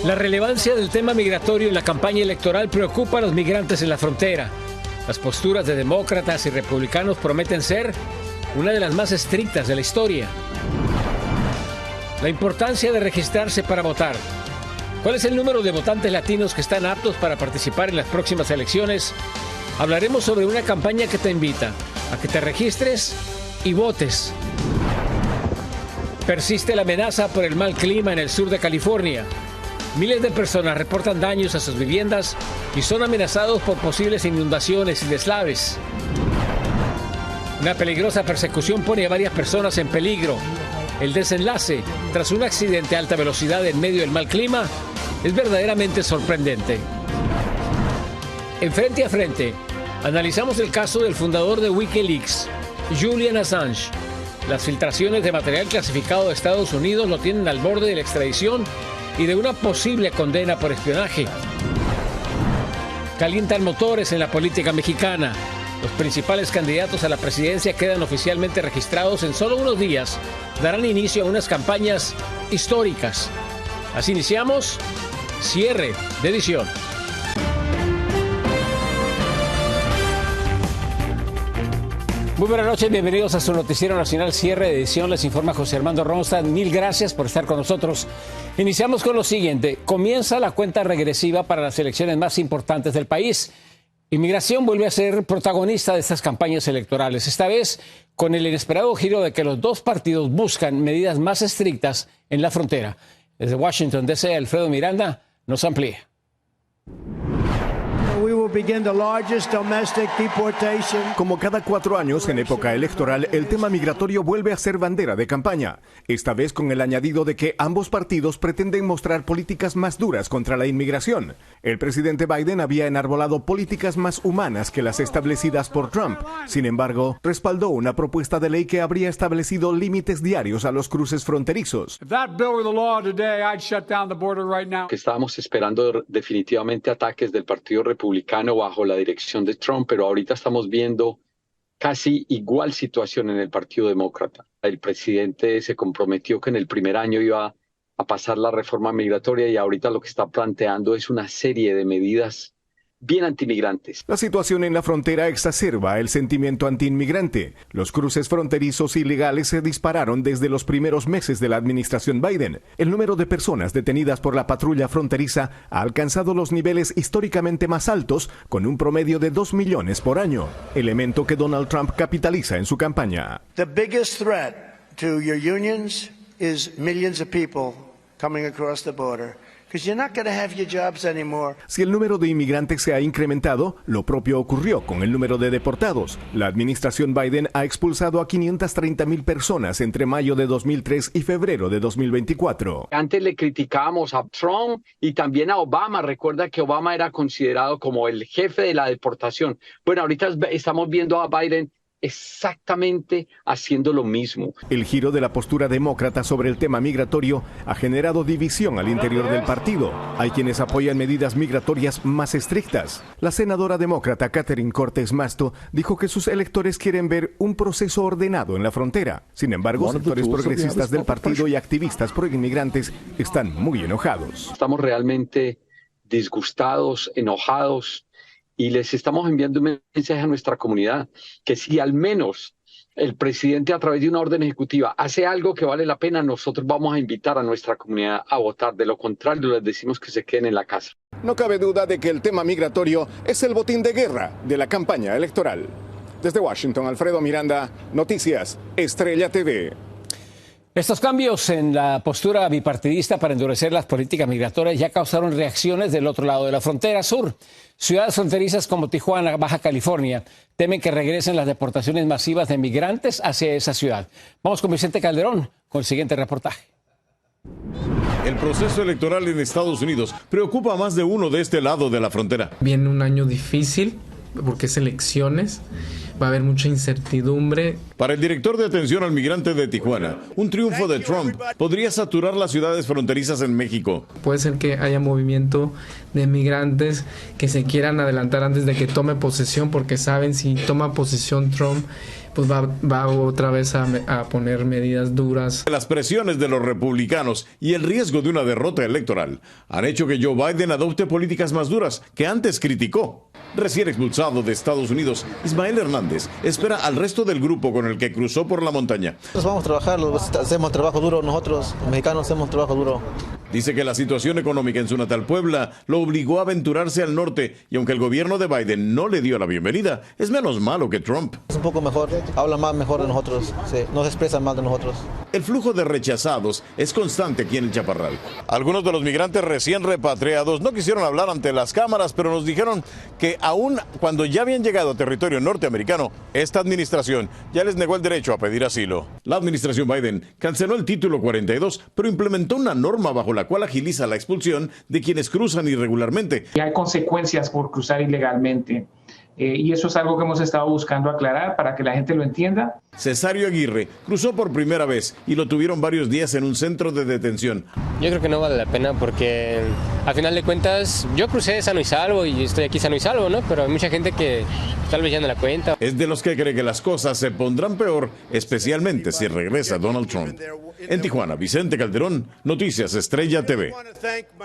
La relevancia del tema migratorio en la campaña electoral preocupa a los migrantes en la frontera. Las posturas de demócratas y republicanos prometen ser una de las más estrictas de la historia. La importancia de registrarse para votar. ¿Cuál es el número de votantes latinos que están aptos para participar en las próximas elecciones? Hablaremos sobre una campaña que te invita a que te registres y votes. Persiste la amenaza por el mal clima en el sur de California. Miles de personas reportan daños a sus viviendas y son amenazados por posibles inundaciones y deslaves. Una peligrosa persecución pone a varias personas en peligro. El desenlace, tras un accidente a alta velocidad en medio del mal clima, es verdaderamente sorprendente. En Frente a Frente, analizamos el caso del fundador de Wikileaks, Julian Assange. Las filtraciones de material clasificado de Estados Unidos lo tienen al borde de la extradición y de una posible condena por espionaje. Calientan motores en la política mexicana. Los principales candidatos a la presidencia quedan oficialmente registrados en solo unos días. Darán inicio a unas campañas históricas. Así iniciamos cierre de edición. Muy buenas noches, bienvenidos a su noticiero nacional Cierre de Edición. Les informa José Armando Ronstadt. Mil gracias por estar con nosotros. Iniciamos con lo siguiente. Comienza la cuenta regresiva para las elecciones más importantes del país. Inmigración vuelve a ser protagonista de estas campañas electorales, esta vez con el inesperado giro de que los dos partidos buscan medidas más estrictas en la frontera. Desde Washington, D.C., Alfredo Miranda nos amplía. Como cada 4 años en época electoral, el tema migratorio vuelve a ser bandera de campaña. Esta vez con el añadido de que ambos partidos pretenden mostrar políticas más duras contra la inmigración. El presidente Biden había enarbolado políticas más humanas que las establecidas por Trump. Sin embargo, respaldó una propuesta de ley que habría establecido límites diarios a los cruces fronterizos. Que estábamos esperando definitivamente ataques del Partido Republicano bajo la dirección de Trump, pero ahorita estamos viendo casi igual situación en el Partido Demócrata. El presidente se comprometió que en el primer año iba a pasar la reforma migratoria y ahorita lo que está planteando es una serie de medidas bien antimigrantes. La situación en la frontera exacerba el sentimiento antiinmigrante. Los cruces fronterizos ilegales se dispararon desde los primeros meses de la administración Biden. El número de personas detenidas por la patrulla fronteriza ha alcanzado los niveles históricamente más altos, con un promedio de 2 millones por año, elemento que Donald Trump capitaliza en su campaña. The biggest threat to your unions is millions of people coming across the border. Si el número de inmigrantes se ha incrementado, lo propio ocurrió con el número de deportados. La administración Biden ha expulsado a 530,000 personas entre mayo de 2003 y febrero de 2024. Antes le criticábamos a Trump y también a Obama. Recuerda que Obama era considerado como el jefe de la deportación. Bueno, ahorita estamos viendo a Biden exactamente haciendo lo mismo. El giro de la postura demócrata sobre el tema migratorio ha generado división al interior del partido. Hay quienes apoyan medidas migratorias más estrictas. La senadora demócrata Catherine Cortez Masto dijo que sus electores quieren ver un proceso ordenado en la frontera. Sin embargo, sectores progresistas del partido y activistas pro-inmigrantes están muy enojados. Estamos realmente disgustados, enojados, y les estamos enviando un mensaje a nuestra comunidad, que si al menos el presidente a través de una orden ejecutiva hace algo que vale la pena, nosotros vamos a invitar a nuestra comunidad a votar. De lo contrario, les decimos que se queden en la casa. No cabe duda de que el tema migratorio es el botín de guerra de la campaña electoral. Desde Washington, Alfredo Miranda, Noticias Estrella TV. Estos cambios en la postura bipartidista para endurecer las políticas migratorias ya causaron reacciones del otro lado de la frontera sur. Ciudades fronterizas como Tijuana, Baja California, temen que regresen las deportaciones masivas de migrantes hacia esa ciudad. Vamos con Vicente Calderón con el siguiente reportaje. El proceso electoral en Estados Unidos preocupa a más de uno de este lado de la frontera. Viene un año difícil porque es elecciones, va a haber mucha incertidumbre. Para el director de atención al migrante de Tijuana, un triunfo de Trump podría saturar las ciudades fronterizas en México. Puede ser que haya movimiento de migrantes que se quieran adelantar antes de que tome posesión, porque saben si toma posesión Trump, pues va otra vez a poner medidas duras. Las presiones de los republicanos y el riesgo de una derrota electoral han hecho que Joe Biden adopte políticas más duras que antes criticó. Recién expulsado de Estados Unidos, Ismael Hernández espera al resto del grupo con el que cruzó por la montaña. Nosotros vamos a trabajar, hacemos trabajo duro nosotros, los mexicanos hacemos trabajo duro. Dice que la situación económica en su natal Puebla lo obligó a aventurarse al norte y aunque el gobierno de Biden no le dio la bienvenida, es menos malo que Trump. Es un poco mejor, habla más mejor de nosotros, sí, nos expresan más de nosotros. El flujo de rechazados es constante aquí en el Chaparral. Algunos de los migrantes recién repatriados no quisieron hablar ante las cámaras, pero nos dijeron que aún cuando ya habían llegado a territorio norteamericano, esta administración ya les negó el derecho a pedir asilo. La administración Biden canceló el título 42, pero implementó una norma bajo la cual agiliza la expulsión de quienes cruzan irregularmente. Y hay consecuencias por cruzar ilegalmente. Y eso es algo que hemos estado buscando aclarar para que la gente lo entienda. Cesario Aguirre cruzó por primera vez y lo tuvieron varios días en un centro de detención. Yo creo que no vale la pena porque al final de cuentas yo crucé sano y salvo y estoy aquí sano y salvo, ¿no? Pero hay mucha gente que tal vez ya no la cuenta. Es de los que cree que las cosas se pondrán peor, especialmente si regresa Donald Trump. En Tijuana, Vicente Calderón, Noticias Estrella TV.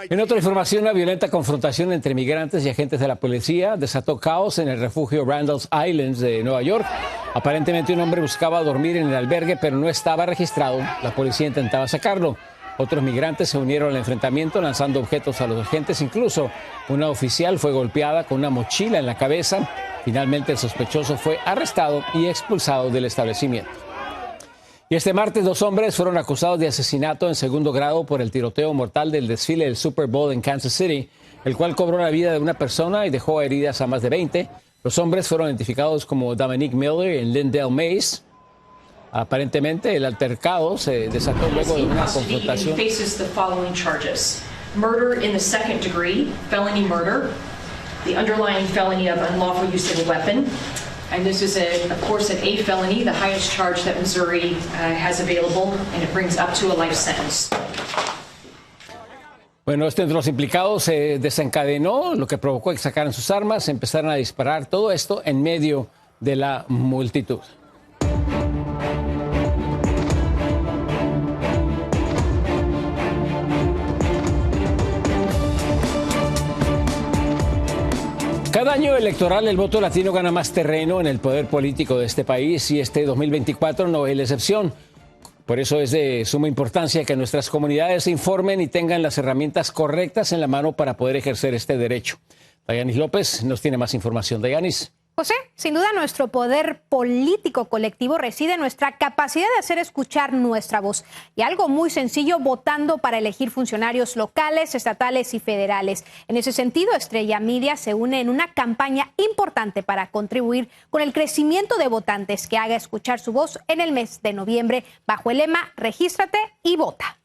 En otra información, una violenta confrontación entre migrantes y agentes de la policía desató caos en el refugio Randall's Islands de Nueva York. Aparentemente un hombre buscaba dormir en el albergue, pero no estaba registrado. La policía intentaba sacarlo. Otros migrantes se unieron al enfrentamiento lanzando objetos a los agentes. Incluso una oficial fue golpeada con una mochila en la cabeza. Finalmente el sospechoso fue arrestado y expulsado del establecimiento. Y este martes 2 hombres fueron acusados de asesinato en segundo grado por el tiroteo mortal del desfile del Super Bowl en Kansas City, el cual cobró la vida de una persona y dejó heridas a más de 20. Los hombres fueron identificados como Dominic Miller y Lindell Mays. Aparentemente el altercado se desató luego de una confrontación. Murder in the second degree, felony murder, the underlying felony of unlawful use of a weapon. And this is, of course, an A felony, the highest charge that Missouri has available, and it brings up to a life sentence. Bueno, este entre los implicados se desencadenó, lo que provocó que sacaran sus armas, empezaran a disparar, todo esto en medio de la multitud. Cada año electoral el voto latino gana más terreno en el poder político de este país y este 2024 no es la excepción. Por eso es de suma importancia que nuestras comunidades se informen y tengan las herramientas correctas en la mano para poder ejercer este derecho. Dayanis López nos tiene más información. Dayanis. José, sin duda nuestro poder político colectivo reside en nuestra capacidad de hacer escuchar nuestra voz. Y algo muy sencillo, votando para elegir funcionarios locales, estatales y federales. En ese sentido, Estrella Media se une en una campaña importante para contribuir con el crecimiento de votantes que haga escuchar su voz en el mes de noviembre bajo el lema Regístrate y vota.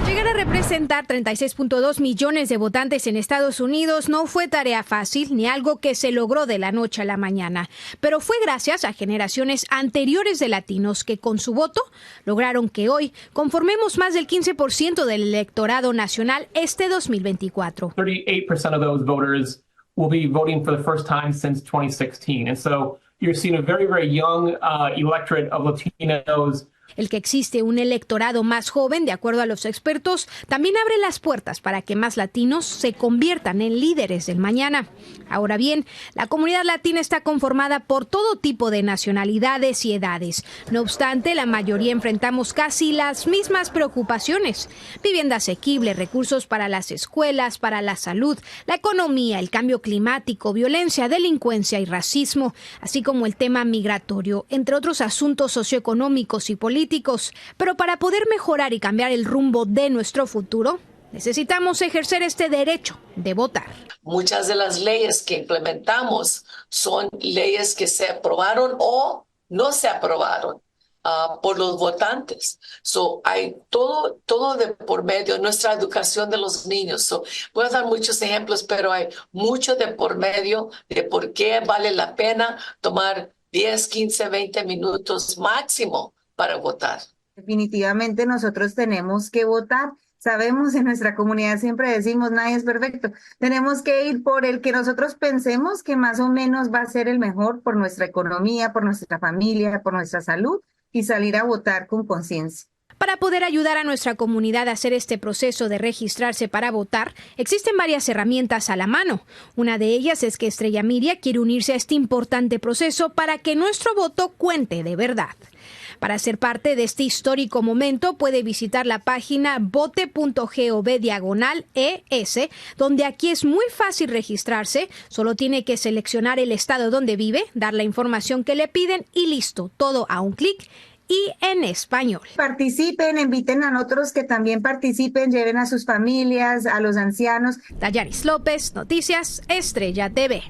Llegar a representar 36.2 millones de votantes en Estados Unidos no fue tarea fácil ni algo que se logró de la noche a la mañana, pero fue gracias a generaciones anteriores de latinos que con su voto lograron que hoy conformemos más del 15% del electorado nacional este 2024. 38% of those voters will be voting for the first time since 2016. And so you're seeing a very, very young electorate of Latinos. El que existe un electorado más joven, de acuerdo a los expertos, también abre las puertas para que más latinos se conviertan en líderes del mañana. Ahora bien, la comunidad latina está conformada por todo tipo de nacionalidades y edades. No obstante, la mayoría enfrentamos casi las mismas preocupaciones: vivienda asequible, recursos para las escuelas, para la salud, la economía, el cambio climático, violencia, delincuencia y racismo, así como el tema migratorio, entre otros asuntos socioeconómicos y políticos. Pero para poder mejorar y cambiar el rumbo de nuestro futuro, necesitamos ejercer este derecho de votar. Muchas de las leyes que implementamos son leyes que se aprobaron o no se aprobaron. por los votantes. Hay todo de por medio, nuestra educación de los niños. Voy a dar muchos ejemplos, pero hay mucho de por medio de por qué vale la pena tomar 10, 15, 20 minutos máximo para votar. Definitivamente nosotros tenemos que votar. Sabemos, en nuestra comunidad siempre decimos, nadie es perfecto. Tenemos que ir por el que nosotros pensemos que más o menos va a ser el mejor por nuestra economía, por nuestra familia, por nuestra salud, y salir a votar con conciencia. Para poder ayudar a nuestra comunidad a hacer este proceso de registrarse para votar, existen varias herramientas a la mano. Una de ellas es que Estrella Media quiere unirse a este importante proceso para que nuestro voto cuente de verdad. Para ser parte de este histórico momento, puede visitar la página vote.gov/ES, donde aquí es muy fácil registrarse. Solo tiene que seleccionar el estado donde vive, dar la información que le piden y listo, todo a un clic y en español. Participen, inviten a otros que también participen, lleven a sus familias, a los ancianos. Dayaris López, Noticias Estrella TV.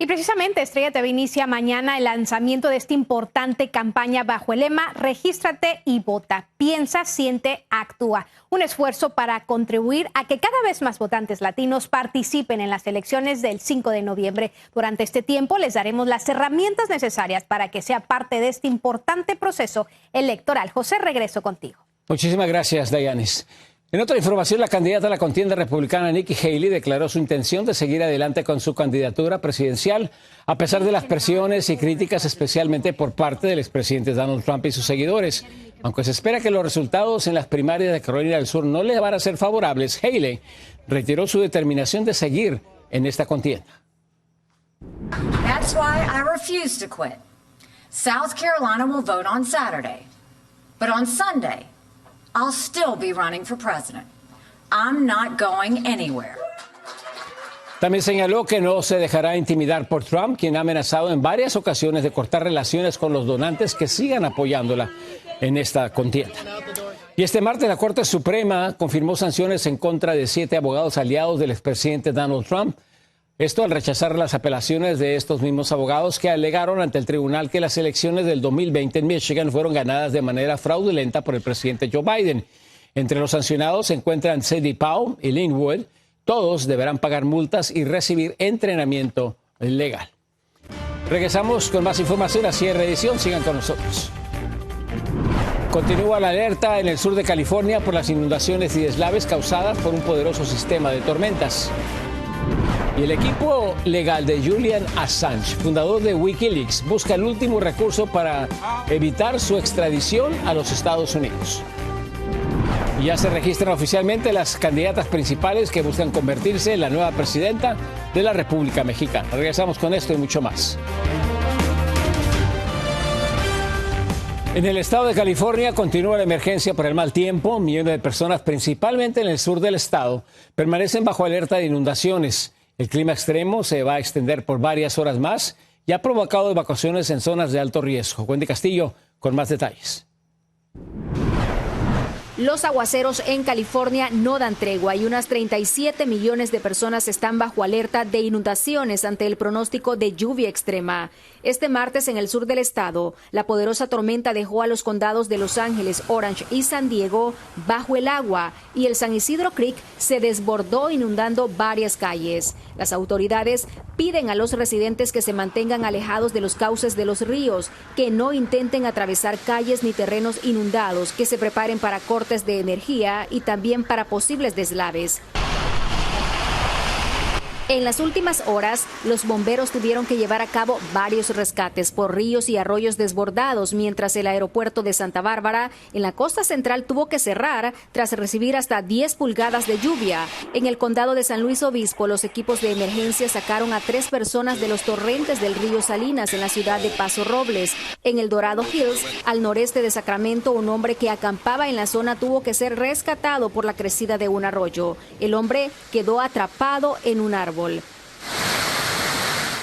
Y precisamente Estrella TV inicia mañana el lanzamiento de esta importante campaña bajo el lema Regístrate y vota. Piensa, siente, actúa. Un esfuerzo para contribuir a que cada vez más votantes latinos participen en las elecciones del 5 de noviembre. Durante este tiempo les daremos las herramientas necesarias para que sea parte de este importante proceso electoral. José, regreso contigo. Muchísimas gracias, Dayanis. En otra información, la candidata a la contienda republicana Nikki Haley declaró su intención de seguir adelante con su candidatura presidencial, a pesar de las presiones y críticas, especialmente por parte del expresidente Donald Trump y sus seguidores. Aunque se espera que los resultados en las primarias de Carolina del Sur no le van a ser favorables, Haley reiteró su determinación de seguir en esta contienda. That's why I refuse to quit. South Carolina will vote on Saturday, but on Sunday I'll still be running for president. I'm not going anywhere. También señaló que no se dejará intimidar por Trump, quien ha amenazado en varias ocasiones de cortar relaciones con los donantes que sigan apoyándola en esta contienda. Y este martes la Corte Suprema confirmó sanciones en contra de 7 abogados aliados del expresidente Donald Trump. Esto al rechazar las apelaciones de estos mismos abogados que alegaron ante el tribunal que las elecciones del 2020 en Michigan fueron ganadas de manera fraudulenta por el presidente Joe Biden. Entre los sancionados se encuentran Sadie Powell y Lynn Wood. Todos deberán pagar multas y recibir entrenamiento legal. Regresamos con más información a cierre de edición. Sigan con nosotros. Continúa la alerta en el sur de California por las inundaciones y deslaves causadas por un poderoso sistema de tormentas. Y el equipo legal de Julian Assange, fundador de Wikileaks, busca el último recurso para evitar su extradición a los Estados Unidos. Y ya se registran oficialmente las candidatas principales que buscan convertirse en la nueva presidenta de la República Mexicana. Regresamos con esto y mucho más. En el estado de California continúa la emergencia por el mal tiempo. Millones de personas, principalmente en el sur del estado, permanecen bajo alerta de inundaciones. El clima extremo se va a extender por varias horas más y ha provocado evacuaciones en zonas de alto riesgo. Wendy Castillo con más detalles. Los aguaceros en California no dan tregua y unas 37 millones de personas están bajo alerta de inundaciones ante el pronóstico de lluvia extrema. Este martes en el sur del estado, la poderosa tormenta dejó a los condados de Los Ángeles, Orange y San Diego bajo el agua y el San Isidro Creek se desbordó inundando varias calles. Las autoridades piden a los residentes que se mantengan alejados de los cauces de los ríos, que no intenten atravesar calles ni terrenos inundados, que se preparen para cortes de energía y también para posibles deslaves. En las últimas horas, los bomberos tuvieron que llevar a cabo varios rescates por ríos y arroyos desbordados, mientras el aeropuerto de Santa Bárbara, en la costa central, tuvo que cerrar tras recibir hasta 10 pulgadas de lluvia. En el condado de San Luis Obispo, los equipos de emergencia sacaron a 3 personas de los torrentes del río Salinas en la ciudad de Paso Robles. En el Dorado Hills, al noreste de Sacramento, un hombre que acampaba en la zona tuvo que ser rescatado por la crecida de un arroyo. El hombre quedó atrapado en un árbol.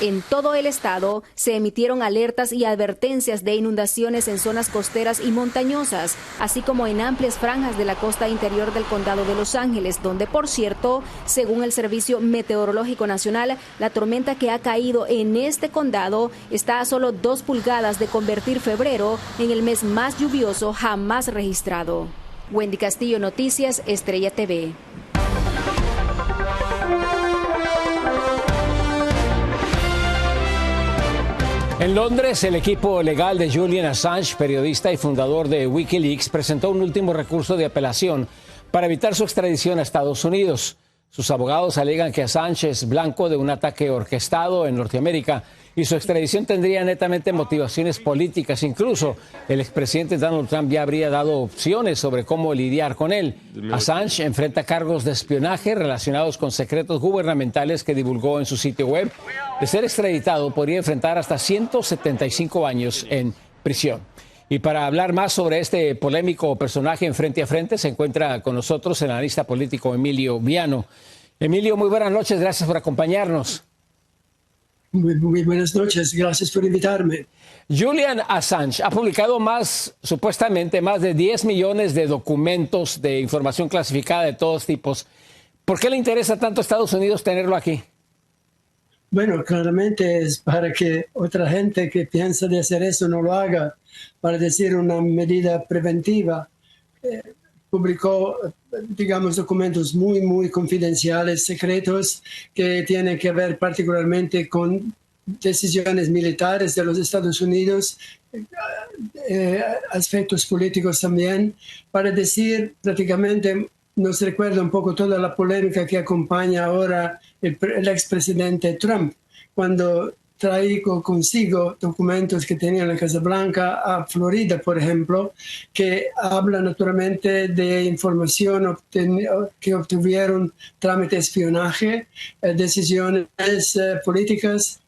En todo el estado se emitieron alertas y advertencias de inundaciones en zonas costeras y montañosas, así como en amplias franjas de la costa interior del condado de Los Ángeles, donde, por cierto, según el Servicio Meteorológico Nacional, la tormenta que ha caído en este condado está a solo 2 pulgadas de convertir febrero en el mes más lluvioso jamás registrado. Wendy Castillo, Noticias, Estrella TV. En Londres, el equipo legal de Julian Assange, periodista y fundador de Wikileaks, presentó un último recurso de apelación para evitar su extradición a Estados Unidos. Sus abogados alegan que Assange es blanco de un ataque orquestado en Norteamérica y su extradición tendría netamente motivaciones políticas. Incluso el expresidente Donald Trump ya habría dado opciones sobre cómo lidiar con él. Assange enfrenta cargos de espionaje relacionados con secretos gubernamentales que divulgó en su sitio web. De ser extraditado, podría enfrentar hasta 175 años en prisión. Y para hablar más sobre este polémico personaje en Frente a Frente, se encuentra con nosotros el analista político Emilio Viano. Emilio, muy buenas noches, gracias por acompañarnos. Muy buenas noches, gracias por invitarme. Julian Assange ha publicado supuestamente más de 10 millones de documentos de información clasificada de todos tipos. ¿Por qué le interesa tanto a Estados Unidos tenerlo aquí? Bueno, claramente es para que otra gente que piensa de hacer eso no lo haga, para decir una medida preventiva. Publicó, digamos, documentos muy confidenciales, secretos, que tienen que ver particularmente con decisiones militares de los Estados Unidos, aspectos políticos también, para decir prácticamente, nos recuerda un poco toda la polémica que acompaña ahora el expresidente Trump, cuando traigo consigo documentos que tenía en la Casa Blanca a Florida, por ejemplo, que habla naturalmente de información que obtuvieron trámite de espionaje, decisiones políticas,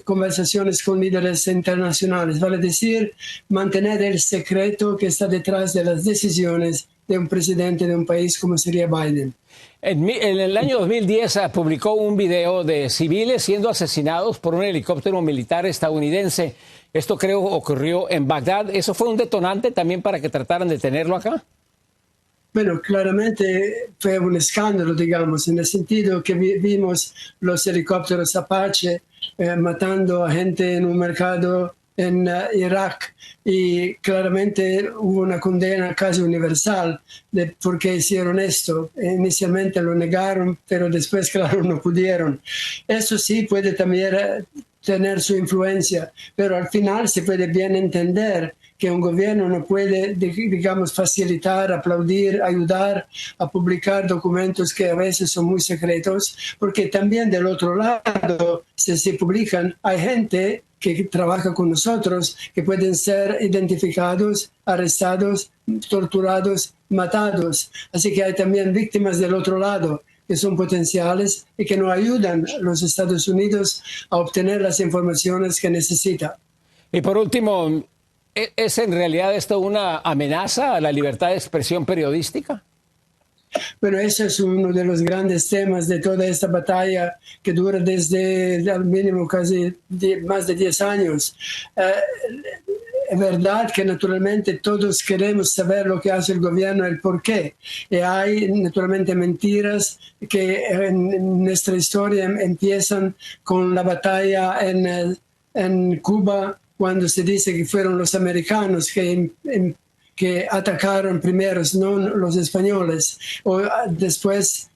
conversaciones con líderes internacionales, vale decir, mantener el secreto que está detrás de las decisiones de un presidente de un país como sería Biden. En el año 2010 publicó un video de civiles siendo asesinados por un helicóptero militar estadounidense. Esto creo ocurrió en Bagdad. ¿Eso fue un detonante también para que trataran de tenerlo acá? Bueno, claramente fue un escándalo, digamos, en el sentido que vimos los helicópteros Apache matando a gente en un mercado en Irak, y claramente hubo una condena casi universal de por qué hicieron esto. Inicialmente lo negaron, pero después, claro, no pudieron. Eso sí puede también tener su influencia, pero al final se puede bien entender que un gobierno no puede, digamos, facilitar, aplaudir, ayudar a publicar documentos que a veces son muy secretos, porque también del otro lado, si se publican, hay gente que trabaja con nosotros, que pueden ser identificados, arrestados, torturados, matados. Así que hay también víctimas del otro lado, que son potenciales y que no ayudan a los Estados Unidos a obtener las informaciones que necesita. Y por último, ¿es en realidad esto una amenaza a la libertad de expresión periodística? Bueno, ese es uno de los grandes temas de toda esta batalla que dura desde al mínimo casi más de 10 años. Es verdad que naturalmente todos queremos saber lo que hace el gobierno, el por qué. Y hay naturalmente mentiras que en nuestra historia empiezan con la batalla en Cuba, cuando se dice que fueron los americanos que atacaron primero, no los españoles, o después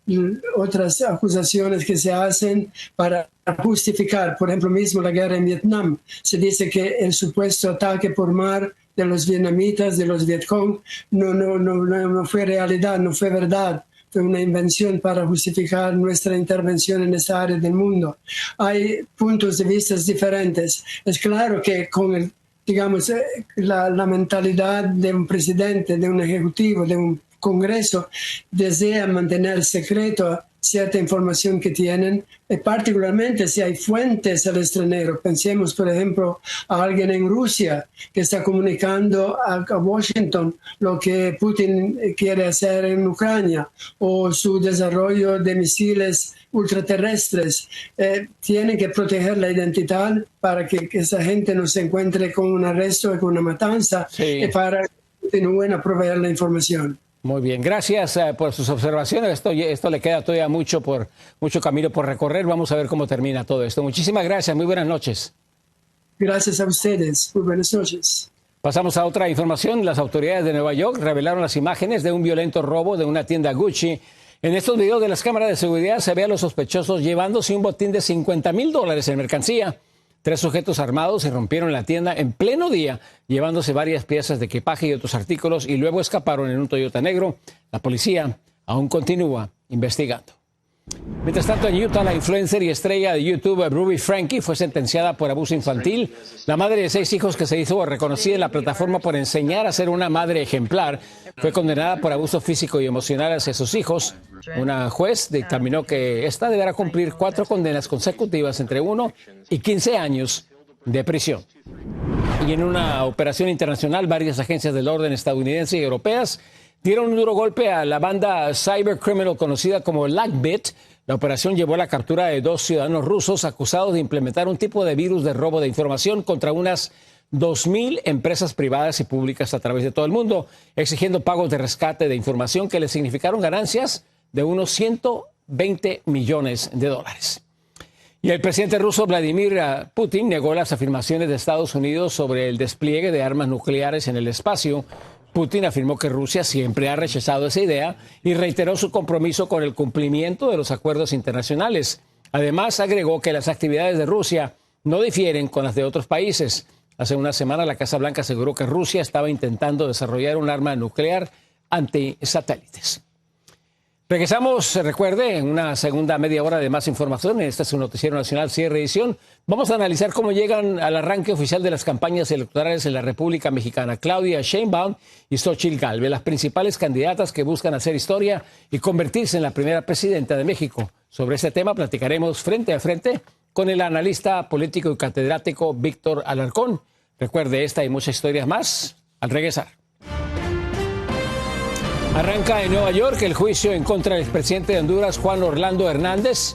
otras acusaciones que se hacen para justificar, por ejemplo, mismo la guerra en Vietnam. Se dice que el supuesto ataque por mar de los vietnamitas, de los Vietcong, no fue realidad, no fue verdad. Fue una invención para justificar nuestra intervención en esta área del mundo. Hay puntos de vista diferentes. Es claro que con digamos, la mentalidad de un presidente, de un ejecutivo, de un Congreso, desea mantener secreto cierta información que tienen, particularmente si hay fuentes al extranjero. Pensemos, por ejemplo, a alguien en Rusia que está comunicando a Washington lo que Putin quiere hacer en Ucrania o su desarrollo de misiles ultraterrestres. Tienen que proteger la identidad para que esa gente no se encuentre con un arresto y con una matanza, y para que continúen a proveer la información. Muy bien, gracias por sus observaciones. Esto le queda todavía mucho camino por recorrer. Vamos a ver cómo termina todo esto. Muchísimas gracias, muy buenas noches. Gracias a ustedes, muy buenas noches. Pasamos a otra información. Las autoridades de Nueva York revelaron las imágenes de un violento robo de una tienda Gucci. En estos videos de las cámaras de seguridad se ve a los sospechosos llevándose un botín de $50,000 en mercancía. 3 sujetos armados irrumpieron la tienda en pleno día, llevándose varias piezas de equipaje y otros artículos, y luego escaparon en un Toyota negro. La policía aún continúa investigando. Mientras tanto, en Utah, la influencer y estrella de YouTube, Ruby Franke, fue sentenciada por abuso infantil. La madre de 6 hijos, que se hizo reconocida en la plataforma por enseñar a ser una madre ejemplar, fue condenada por abuso físico y emocional hacia sus hijos. Una juez dictaminó que esta deberá cumplir 4 condenas consecutivas entre 1 y 15 años de prisión. Y en una operación internacional, varias agencias del orden estadounidense y europeas dieron un duro golpe a la banda cybercriminal conocida como LackBit. La operación llevó a la captura de 2 ciudadanos rusos acusados de implementar un tipo de virus de robo de información contra unas 2,000 empresas privadas y públicas a través de todo el mundo, exigiendo pagos de rescate de información que les significaron ganancias de unos $120 millones. Y el presidente ruso Vladimir Putin negó las afirmaciones de Estados Unidos sobre el despliegue de armas nucleares en el espacio. Putin afirmó que Rusia siempre ha rechazado esa idea y reiteró su compromiso con el cumplimiento de los acuerdos internacionales. Además, agregó que las actividades de Rusia no difieren con las de otros países. Hace una semana, la Casa Blanca aseguró que Rusia estaba intentando desarrollar un arma nuclear antisatélites. Regresamos, recuerde, en una segunda media hora de más información. Este es su Noticiero Nacional, cierre edición. Vamos a analizar cómo llegan al arranque oficial de las campañas electorales en la República Mexicana. Claudia Sheinbaum y Xóchitl Gálvez, las principales candidatas que buscan hacer historia y convertirse en la primera presidenta de México. Sobre este tema platicaremos frente a frente con el analista político y catedrático Víctor Alarcón. Recuerde, esta y muchas historias más al regresar. Arranca en Nueva York el juicio en contra del expresidente de Honduras, Juan Orlando Hernández.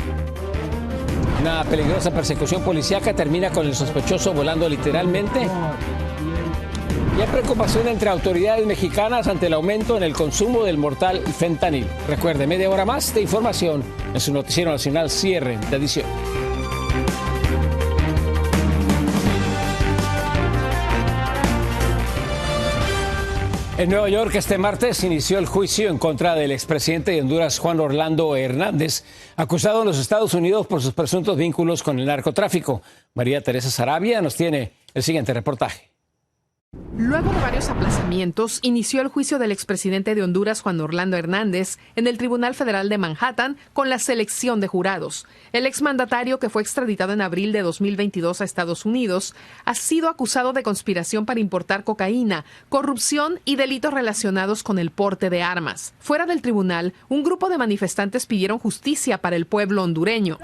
Una peligrosa persecución policíaca termina con el sospechoso volando literalmente. Y hay preocupación entre autoridades mexicanas ante el aumento en el consumo del mortal fentanil. Recuerde, media hora más de información en su Noticiero Nacional, cierre de edición. En Nueva York, este martes, inició el juicio en contra del expresidente de Honduras, Juan Orlando Hernández, acusado en los Estados Unidos por sus presuntos vínculos con el narcotráfico. María Teresa Sarabia nos tiene el siguiente reportaje. Luego de varios aplazamientos, inició el juicio del expresidente de Honduras, Juan Orlando Hernández, en el Tribunal Federal de Manhattan con la selección de jurados. El exmandatario, que fue extraditado en abril de 2022 a Estados Unidos, ha sido acusado de conspiración para importar cocaína, corrupción y delitos relacionados con el porte de armas. Fuera del tribunal, un grupo de manifestantes pidieron justicia para el pueblo hondureño.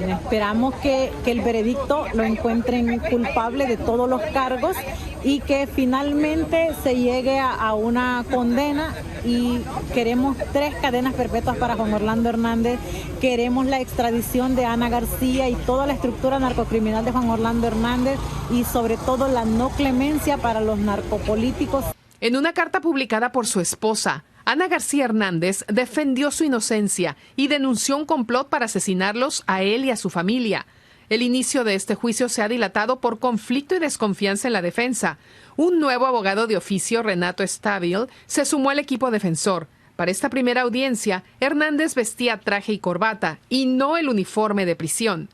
Esperamos que el veredicto lo encuentren culpable de todos los cargos y que finalmente se llegue a una condena, y queremos 3 cadenas perpetuas para Juan Orlando Hernández. Queremos la extradición de Ana García y toda la estructura narcocriminal de Juan Orlando Hernández, y sobre todo la no clemencia para los narcopolíticos. En una carta publicada por su esposa, Ana García Hernández defendió su inocencia y denunció un complot para asesinarlos a él y a su familia. El inicio de este juicio se ha dilatado por conflicto y desconfianza en la defensa. Un nuevo abogado de oficio, Renato Estabil, se sumó al equipo defensor. Para esta primera audiencia, Hernández vestía traje y corbata, y no el uniforme de prisión.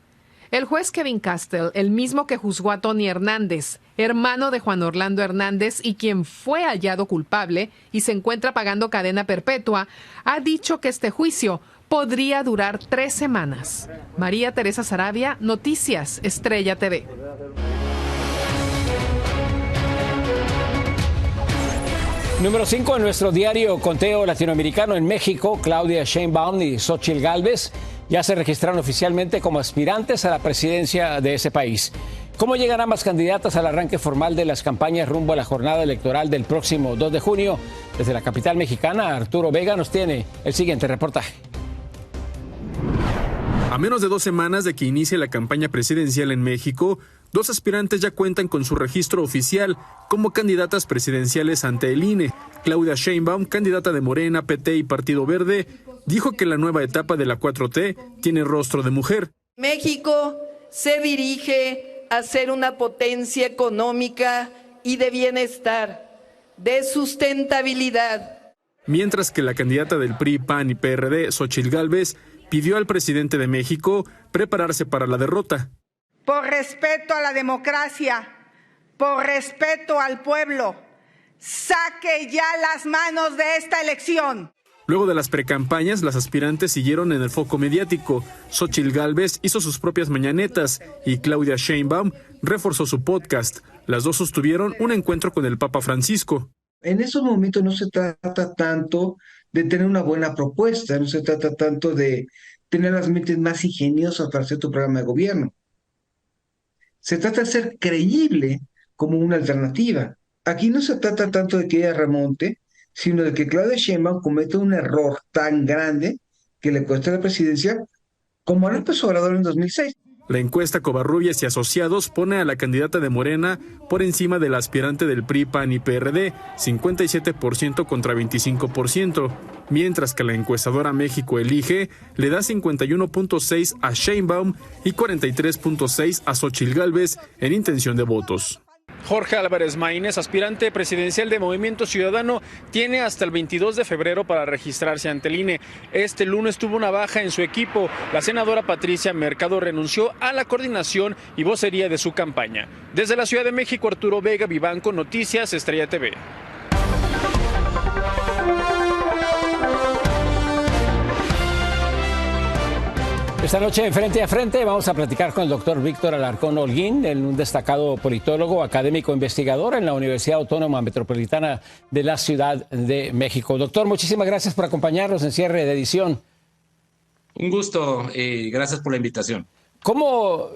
El juez Kevin Castell, el mismo que juzgó a Tony Hernández, hermano de Juan Orlando Hernández y quien fue hallado culpable y se encuentra pagando cadena perpetua, ha dicho que este juicio podría durar 3 semanas. María Teresa Sarabia, Noticias Estrella TV. Número 5 en nuestro diario conteo latinoamericano. En México, Claudia Sheinbaum y Xóchitl Gálvez ya se registraron oficialmente como aspirantes a la presidencia de ese país. ¿Cómo llegan ambas candidatas al arranque formal de las campañas rumbo a la jornada electoral del próximo 2 de junio? Desde la capital mexicana, Arturo Vega nos tiene el siguiente reportaje. A menos de 2 semanas de que inicie la campaña presidencial en México, 2 aspirantes ya cuentan con su registro oficial como candidatas presidenciales ante el INE. Claudia Sheinbaum, candidata de Morena, PT y Partido Verde, dijo que la nueva etapa de la 4T tiene rostro de mujer. México se dirige a ser una potencia económica y de bienestar, de sustentabilidad. Mientras que la candidata del PRI, PAN y PRD, Xóchitl Gálvez, pidió al presidente de México prepararse para la derrota. Por respeto a la democracia, por respeto al pueblo, saque ya las manos de esta elección. Luego de las precampañas, las aspirantes siguieron en el foco mediático. Xóchitl Gálvez hizo sus propias mañanetas y Claudia Sheinbaum reforzó su podcast. Las dos sostuvieron un encuentro con el Papa Francisco. En esos momentos no se trata tanto de tener una buena propuesta, no se trata tanto de tener las mentes más ingeniosas para hacer tu programa de gobierno. Se trata de ser creíble como una alternativa. Aquí no se trata tanto de que ella remonte, sino de que Claudia Sheinbaum cometa un error tan grande que le cueste la presidencia como a López Obrador en 2006. La encuesta Covarrubias y Asociados pone a la candidata de Morena por encima del aspirante del PRI, PAN y PRD, 57% contra 25%, mientras que la encuestadora México Elige le da 51.6 a Sheinbaum y 43.6 a Xóchitl Gálvez en intención de votos. Jorge Álvarez Maínez, aspirante presidencial de Movimiento Ciudadano, tiene hasta el 22 de febrero para registrarse ante el INE. Este lunes tuvo una baja en su equipo. La senadora Patricia Mercado renunció a la coordinación y vocería de su campaña. Desde la Ciudad de México, Arturo Vega, Vivanco, Noticias, Estrella TV. Esta noche en Frente a Frente vamos a platicar con el doctor Víctor Alarcón Holguín, un destacado politólogo, académico, investigador en la Universidad Autónoma Metropolitana de la Ciudad de México. Doctor, muchísimas gracias por acompañarnos en cierre de edición. Un gusto y gracias por la invitación. ¿Cómo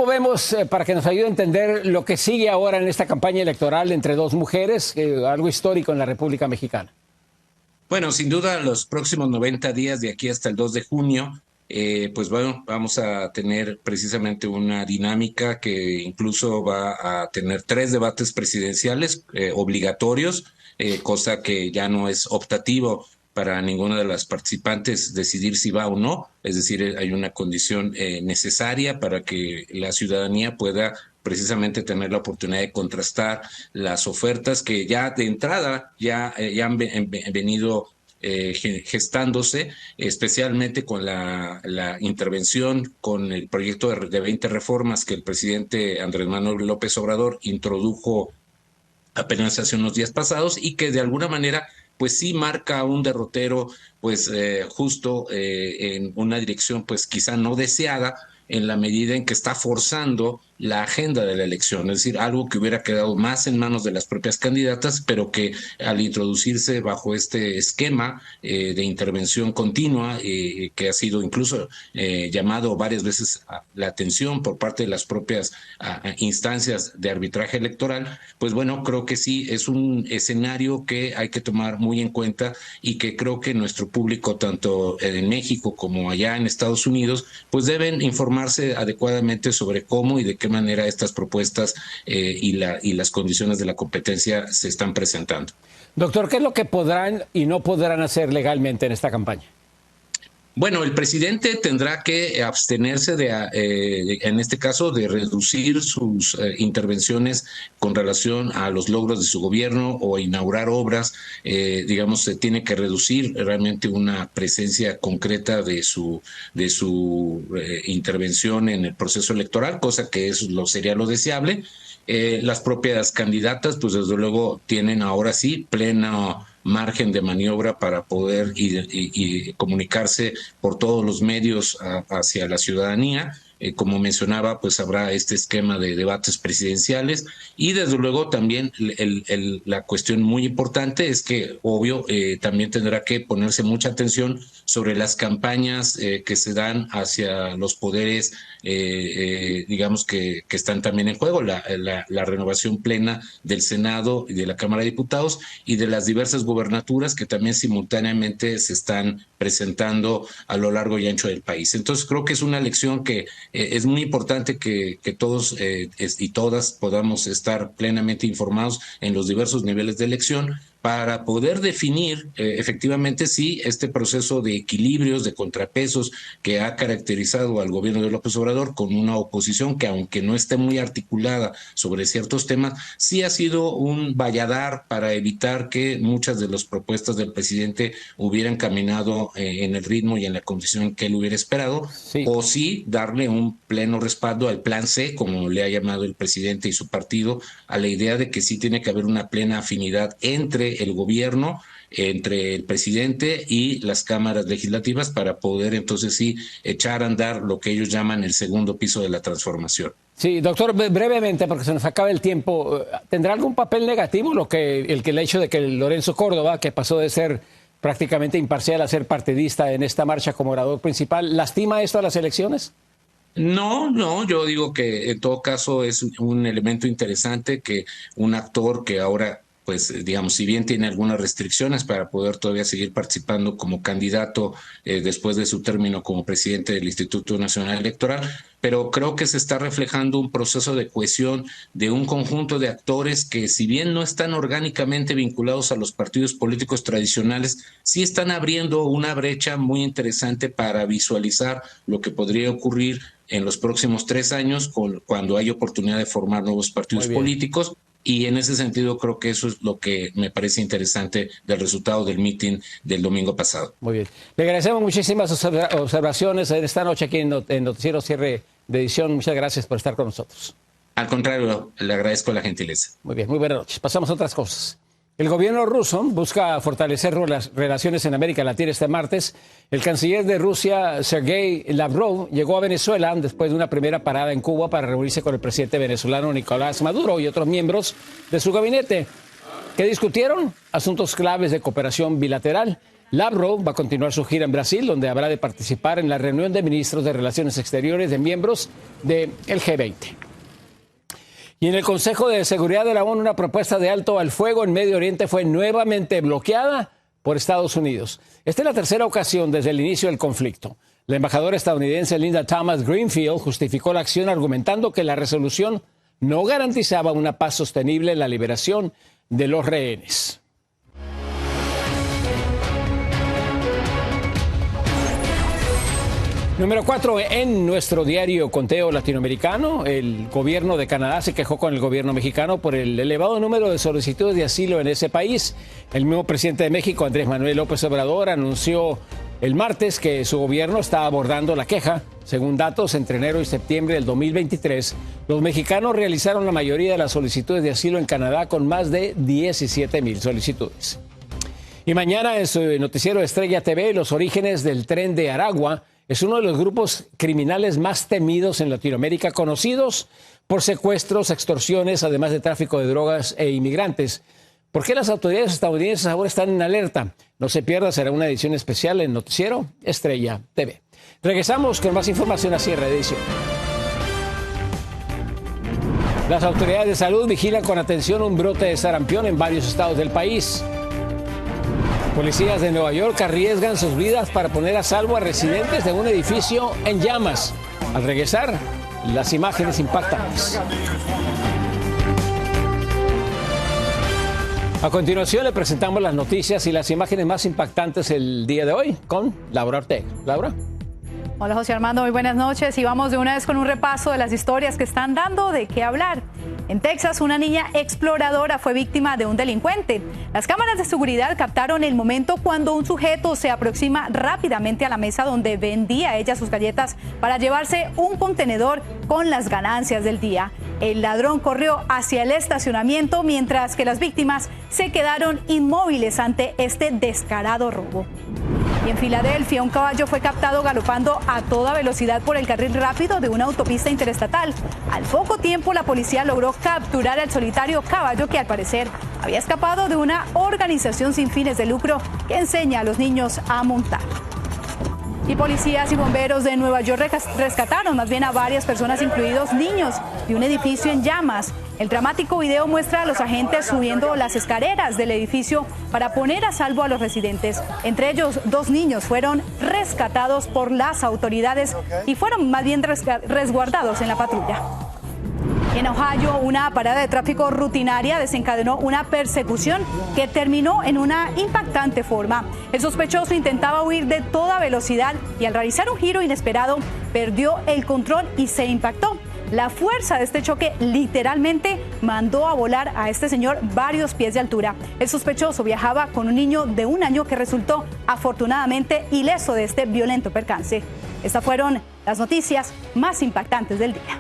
vemos, para que nos ayude a entender lo que sigue ahora en esta campaña electoral entre 2 mujeres, algo histórico en la República Mexicana? Bueno, sin duda los próximos 90 días de aquí hasta el 2 de junio, pues bueno, vamos a tener precisamente una dinámica que incluso va a tener 3 debates presidenciales obligatorios, cosa que ya no es optativo para ninguna de las participantes decidir si va o no, es decir, hay una condición necesaria para que la ciudadanía pueda precisamente tener la oportunidad de contrastar las ofertas que ya de entrada ya han venido gestándose, especialmente con la intervención con el proyecto de 20 reformas que el presidente Andrés Manuel López Obrador introdujo apenas hace unos días pasados y que de alguna manera pues sí marca un derrotero pues justo en una dirección pues quizá no deseada, en la medida en que está forzando la agenda de la elección, es decir, algo que hubiera quedado más en manos de las propias candidatas, pero que al introducirse bajo este esquema de intervención continua, que ha sido incluso llamado varias veces la atención por parte de las propias instancias de arbitraje electoral, pues bueno, creo que sí es un escenario que hay que tomar muy en cuenta y que creo que nuestro público, tanto en México como allá en Estados Unidos, pues deben informarse adecuadamente sobre cómo y de qué manera estas propuestas y las condiciones de la competencia se están presentando. Doctor, ¿qué es lo que podrán y no podrán hacer legalmente en esta campaña? Bueno, el presidente tendrá que abstenerse en este caso, de reducir sus intervenciones con relación a los logros de su gobierno o inaugurar obras. Digamos, se tiene que reducir realmente una presencia concreta de su intervención en el proceso electoral, cosa que sería lo deseable. Las propias candidatas, pues desde luego tienen ahora sí pleno margen de maniobra para poder y comunicarse por todos los medios hacia la ciudadanía. como mencionaba, pues habrá este esquema de debates presidenciales y desde luego también la cuestión muy importante es que, obvio, también tendrá que ponerse mucha atención sobre las campañas que se dan hacia los poderes, digamos, que están también en juego, la renovación plena del Senado y de la Cámara de Diputados y de las diversas gubernaturas que también simultáneamente se están presentando a lo largo y ancho del país. Entonces creo que es una lección que es muy importante que todos y todas podamos estar plenamente informados en los diversos niveles de elección para poder definir efectivamente si este proceso de equilibrios, de contrapesos que ha caracterizado al gobierno de López Obrador con una oposición que, aunque no esté muy articulada sobre ciertos temas, sí ha sido un valladar para evitar que muchas de las propuestas del presidente hubieran caminado en el ritmo y en la condición que él hubiera esperado, o sí darle un pleno respaldo al plan C, como le ha llamado el presidente y su partido, a la idea de que sí tiene que haber una plena afinidad entre el gobierno, entre el presidente y las cámaras legislativas para poder entonces sí echar a andar lo que ellos llaman el segundo piso de la transformación. Sí, doctor, brevemente, porque se nos acaba el tiempo, ¿tendrá algún papel negativo el hecho de que Lorenzo Córdoba, que pasó de ser prácticamente imparcial a ser partidista en esta marcha como orador principal, lastima esto a las elecciones? No, yo digo que en todo caso es un elemento interesante que un actor que ahora, pues digamos, si bien tiene algunas restricciones para poder todavía seguir participando como candidato después de su término como presidente del Instituto Nacional Electoral, pero creo que se está reflejando un proceso de cohesión de un conjunto de actores que, si bien no están orgánicamente vinculados a los partidos políticos tradicionales, sí están abriendo una brecha muy interesante para visualizar lo que podría ocurrir en los próximos 3 años cuando hay oportunidad de formar nuevos partidos políticos. Y en ese sentido creo que eso es lo que me parece interesante del resultado del meeting del domingo pasado. Muy bien. Le agradecemos muchísimas observaciones esta noche aquí en Noticiero Cierre de Edición. Muchas gracias por estar con nosotros. Al contrario, le agradezco la gentileza. Muy bien, muy buenas noches. Pasamos a otras cosas. El gobierno ruso busca fortalecer las relaciones en América Latina este martes. El canciller de Rusia, Sergei Lavrov, llegó a Venezuela después de una primera parada en Cuba para reunirse con el presidente venezolano Nicolás Maduro y otros miembros de su gabinete. ¿Qué discutieron? Asuntos claves de cooperación bilateral. Lavrov va a continuar su gira en Brasil, donde habrá de participar en la reunión de ministros de Relaciones Exteriores de miembros del G20. Y en el Consejo de Seguridad de la ONU, una propuesta de alto al fuego en Medio Oriente fue nuevamente bloqueada por Estados Unidos. Esta es la tercera ocasión desde el inicio del conflicto. La embajadora estadounidense Linda Thomas Greenfield justificó la acción argumentando que la resolución no garantizaba una paz sostenible en la liberación de los rehenes. Número 4, en nuestro diario Conteo Latinoamericano, el gobierno de Canadá se quejó con el gobierno mexicano por el elevado número de solicitudes de asilo en ese país. El mismo presidente de México, Andrés Manuel López Obrador, anunció el martes que su gobierno está abordando la queja. Según datos, entre enero y septiembre del 2023, los mexicanos realizaron la mayoría de las solicitudes de asilo en Canadá con más de 17,000 solicitudes. Y mañana en su noticiero Estrella TV, los orígenes del Tren de Aragua. Es uno de los grupos criminales más temidos en Latinoamérica, conocidos por secuestros, extorsiones, además de tráfico de drogas e inmigrantes. ¿Por qué las autoridades estadounidenses ahora están en alerta? No se pierda, será una edición especial en Noticiero Estrella TV. Regresamos con más información a cierre de edición. Las autoridades de salud vigilan con atención un brote de sarampión en varios estados del país. Policías de Nueva York arriesgan sus vidas para poner a salvo a residentes de un edificio en llamas. Al regresar, las imágenes impactantes. A continuación le presentamos las noticias y las imágenes más impactantes el día de hoy con Laura Ortega. Laura. Hola José Armando, muy buenas noches y vamos de una vez con un repaso de las historias que están dando de qué hablar. En Texas, una niña exploradora fue víctima de un delincuente. Las cámaras de seguridad captaron el momento cuando un sujeto se aproxima rápidamente a la mesa donde vendía ella sus galletas para llevarse un contenedor con las ganancias del día. El ladrón corrió hacia el estacionamiento mientras que las víctimas se quedaron inmóviles ante este descarado robo. Y en Filadelfia, un caballo fue captado galopando a toda velocidad por el carril rápido de una autopista interestatal. Al poco tiempo, la policía logró capturar al solitario caballo que al parecer había escapado de una organización sin fines de lucro que enseña a los niños a montar. Y policías y bomberos de Nueva York rescataron más bien a varias personas, incluidos niños, de un edificio en llamas. El dramático video muestra a los agentes subiendo las escaleras del edificio para poner a salvo a los residentes. Entre ellos, 2 niños fueron rescatados por las autoridades y fueron más bien resguardados en la patrulla. En Ohio, una parada de tráfico rutinaria desencadenó una persecución que terminó en una impactante forma. El sospechoso intentaba huir de toda velocidad y al realizar un giro inesperado perdió el control y se impactó. La fuerza de este choque literalmente mandó a volar a este señor varios pies de altura. El sospechoso viajaba con un niño de 1 año que resultó afortunadamente ileso de este violento percance. Estas fueron las noticias más impactantes del día.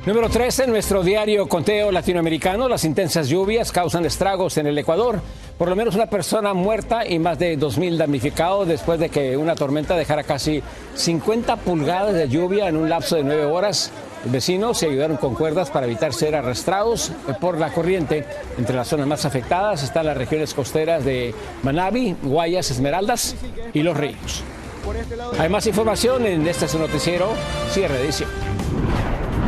Número 13 en nuestro diario conteo latinoamericano. Las intensas lluvias causan estragos en el Ecuador. Por lo menos una persona muerta y más de 2.000 damnificados después de que una tormenta dejara casi 50 pulgadas de lluvia en un lapso de 9 horas. Los vecinos se ayudaron con cuerdas para evitar ser arrastrados por la corriente. Entre las zonas más afectadas están las regiones costeras de Manabí, Guayas, Esmeraldas y Los Ríos. Hay más información en este su noticiero, cierre de edición.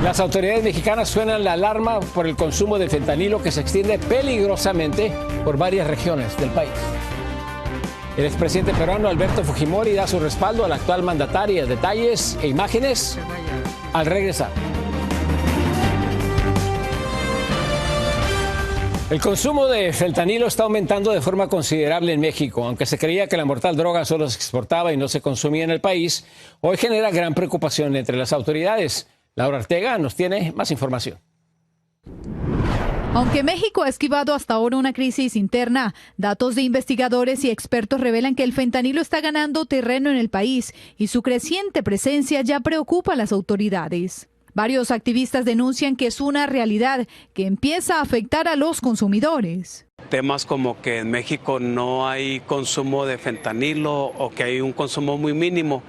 Las autoridades mexicanas suenan la alarma por el consumo de fentanilo que se extiende peligrosamente por varias regiones del país. El expresidente peruano Alberto Fujimori da su respaldo a la actual mandataria. Detalles e imágenes al regresar. El consumo de fentanilo está aumentando de forma considerable en México. Aunque se creía que la mortal droga solo se exportaba y no se consumía en el país, hoy genera gran preocupación entre las autoridades. Laura Ortega nos tiene más información. Aunque México ha esquivado hasta ahora una crisis interna, datos de investigadores y expertos revelan que el fentanilo está ganando terreno en el país y su creciente presencia ya preocupa a las autoridades. Varios activistas denuncian que es una realidad que empieza a afectar a los consumidores. Temas como que en México no hay consumo de fentanilo o que hay un consumo muy mínimo.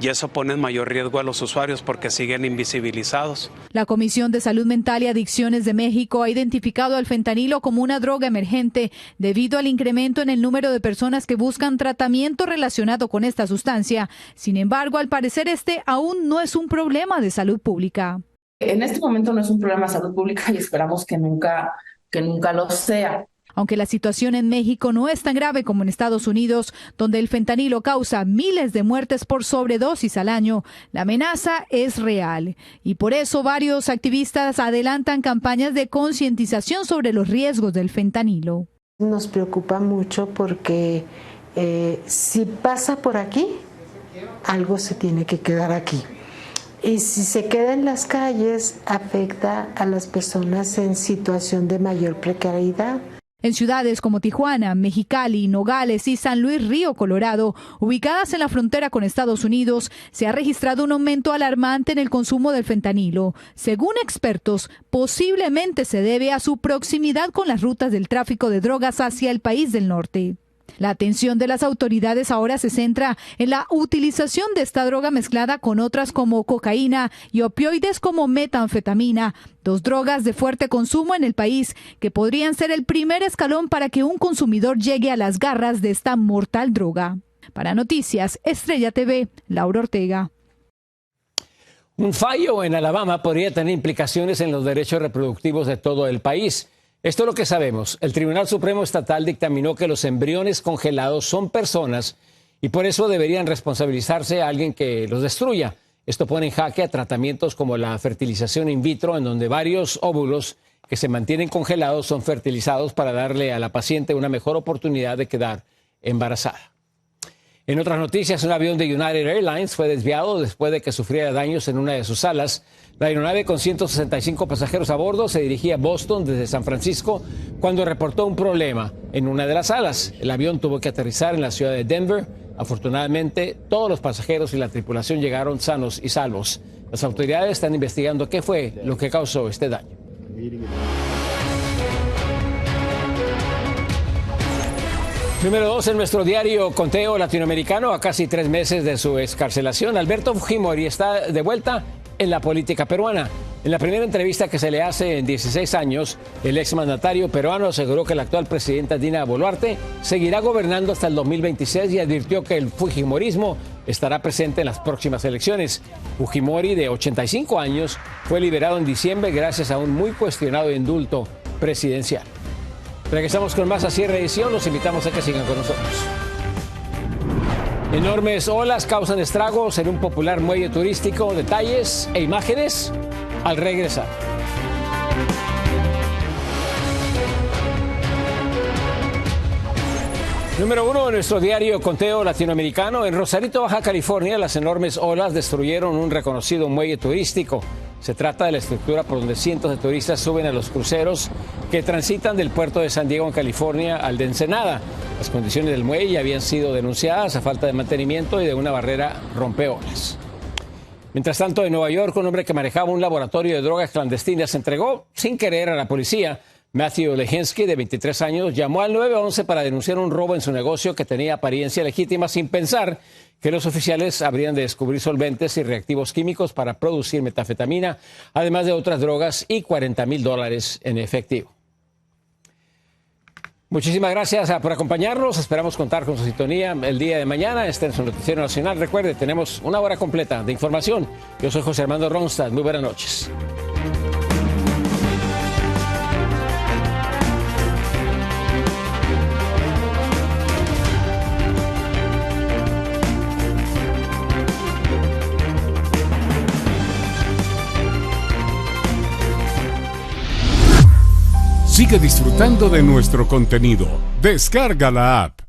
Y eso pone en mayor riesgo a los usuarios porque siguen invisibilizados. La Comisión de Salud Mental y Adicciones de México ha identificado al fentanilo como una droga emergente debido al incremento en el número de personas que buscan tratamiento relacionado con esta sustancia. Sin embargo, al parecer este aún no es un problema de salud pública. En este momento no es un problema de salud pública y esperamos que nunca lo sea. Aunque la situación en México no es tan grave como en Estados Unidos, donde el fentanilo causa miles de muertes por sobredosis al año, la amenaza es real. Y por eso varios activistas adelantan campañas de concientización sobre los riesgos del fentanilo. Nos preocupa mucho porque si pasa por aquí, algo se tiene que quedar aquí. Y si se queda en las calles, afecta a las personas en situación de mayor precariedad. En ciudades como Tijuana, Mexicali, Nogales y San Luis Río Colorado, ubicadas en la frontera con Estados Unidos, se ha registrado un aumento alarmante en el consumo del fentanilo. Según expertos, posiblemente se debe a su proximidad con las rutas del tráfico de drogas hacia el país del norte. La atención de las autoridades ahora se centra en la utilización de esta droga mezclada con otras como cocaína y opioides como metanfetamina, 2 drogas de fuerte consumo en el país que podrían ser el primer escalón para que un consumidor llegue a las garras de esta mortal droga. Para Noticias Estrella TV, Laura Ortega. Un fallo en Alabama podría tener implicaciones en los derechos reproductivos de todo el país. Esto es lo que sabemos. El Tribunal Supremo Estatal dictaminó que los embriones congelados son personas y por eso deberían responsabilizarse a alguien que los destruya. Esto pone en jaque a tratamientos como la fertilización in vitro, en donde varios óvulos que se mantienen congelados son fertilizados para darle a la paciente una mejor oportunidad de quedar embarazada. En otras noticias, un avión de United Airlines fue desviado después de que sufriera daños en una de sus alas. La aeronave con 165 pasajeros a bordo se dirigía a Boston desde San Francisco cuando reportó un problema en una de las alas. El avión tuvo que aterrizar en la ciudad de Denver. Afortunadamente, todos los pasajeros y la tripulación llegaron sanos y salvos. Las autoridades están investigando qué fue lo que causó este daño. Número 2 en nuestro diario Conteo Latinoamericano. A casi 3 meses de su excarcelación, Alberto Fujimori está de vuelta en la política peruana. En la primera entrevista que se le hace en 16 años, el exmandatario peruano aseguró que la actual presidenta Dina Boluarte seguirá gobernando hasta el 2026 y advirtió que el fujimorismo estará presente en las próximas elecciones. Fujimori, de 85 años, fue liberado en diciembre gracias a un muy cuestionado indulto presidencial. Regresamos con más a cierre de edición. Los invitamos a que sigan con nosotros. Enormes olas causan estragos en un popular muelle turístico. Detalles e imágenes al regresar. Número 1 en nuestro diario Conteo Latinoamericano. En Rosarito, Baja California, las enormes olas destruyeron un reconocido muelle turístico. Se trata de la estructura por donde cientos de turistas suben a los cruceros que transitan del puerto de San Diego, en California, al de Ensenada. Las condiciones del muelle habían sido denunciadas a falta de mantenimiento y de una barrera rompeolas. Mientras tanto, en Nueva York, un hombre que manejaba un laboratorio de drogas clandestinas se entregó sin querer a la policía. Matthew Lehinsky, de 23 años, llamó al 911 para denunciar un robo en su negocio que tenía apariencia legítima, sin pensar que los oficiales habrían de descubrir solventes y reactivos químicos para producir metanfetamina, además de otras drogas y $40,000 en efectivo. Muchísimas gracias por acompañarnos. Esperamos contar con su sintonía el día de mañana. Este es su Noticiero Nacional. Recuerde, tenemos una hora completa de información. Yo soy José Armando Ronstadt. Muy buenas noches. Sigue disfrutando de nuestro contenido. Descarga la app.